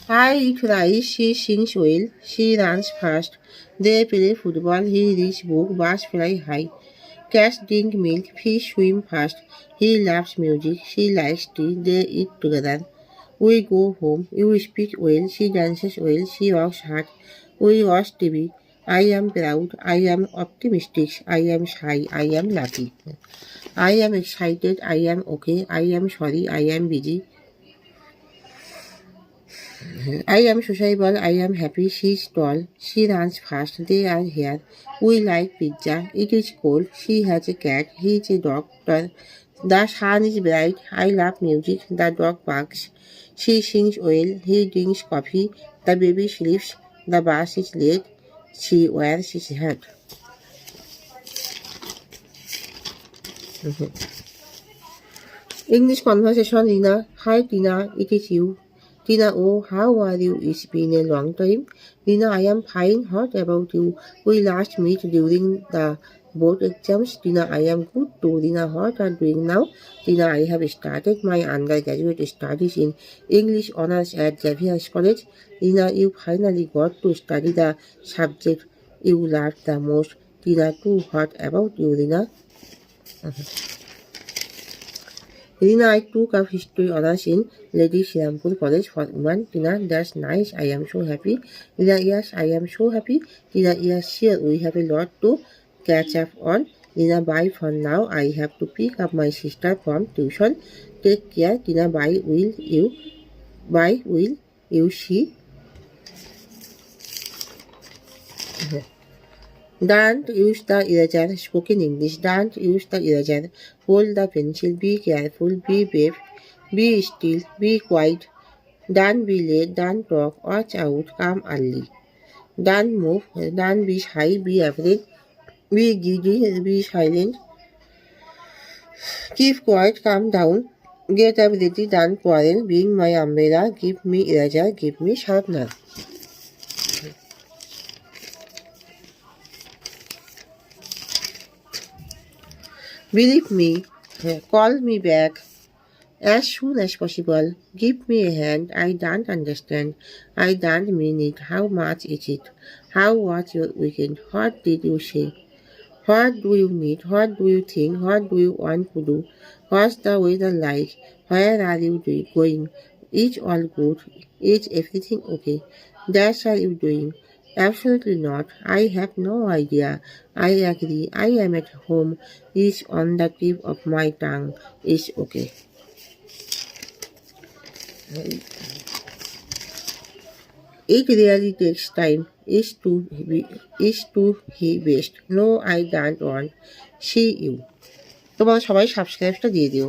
I eat rice, she sings well, she runs fast. They play football, he reads book, birds fly high. Cats drink milk, fish swim fast. He loves music, she likes tea, they eat together. We go home, you speak well, she dances well, she works hard. We watch TV. I am proud, I am optimistic, I am shy, I am lucky. I am excited, I am okay, I am sorry, I am busy. I am sociable, I am happy, she is tall, she runs fast, they are here. We like pizza, it is cold, she has a cat, he is a doctor. The sun is bright, I love music, the dog barks. She sings well, he drinks coffee, the baby sleeps, the bus is late, she wears his hat. English conversation, Lina. Hi, Tina. It is you. Tina, oh, how are you? It's been a long time. Lina, I am fine. What about you? We last meet during the board exams. Tina, I am good too. Lina, what are you doing now? Tina, I have started my undergraduate studies in English honors at Xavier College. Lina, you finally got to study the subject you love the most. Tina, too. What about you, Lina? Rina, I took up history honors in Lady Shirampur College for Women. Tina, that's nice. I am so happy. Rina, yes, I am so happy. Tina, yes, sure. We have a lot to catch up on. Tina, bye for now. I have to pick up my sister from tuition. Take care. Tina, bye. Will you? Bye. Will you see? Don't use the eraser. Spoken English. Don't use the eraser. Hold the pencil. Be careful. Be brave. Be still. Be quiet. Don't be late. Don't talk. Watch out. Come early. Don't move. Don't be shy. Be afraid. Be giddy. Be silent. Keep quiet. Calm down. Get up ready. Don't quarrel. Bring my umbrella. Give me eraser. Give me sharpener. Believe me. Call me back as soon as possible. Give me a hand. I don't understand. I don't mean it. How much is it? How was your weekend? What did you say? What do you need? What do you think? What do you want to do? What's the weather like? Where are you going? Is all good? Is everything okay? That's are you doing? Absolutely not. I have no idea. I agree. I am at home. It's on the tip of my tongue. It's okay. It really takes time. Is to he best. No, I don't want. See you. তোমরা সবাই সাবস্ক্রাইবটা দিয়ে দিও।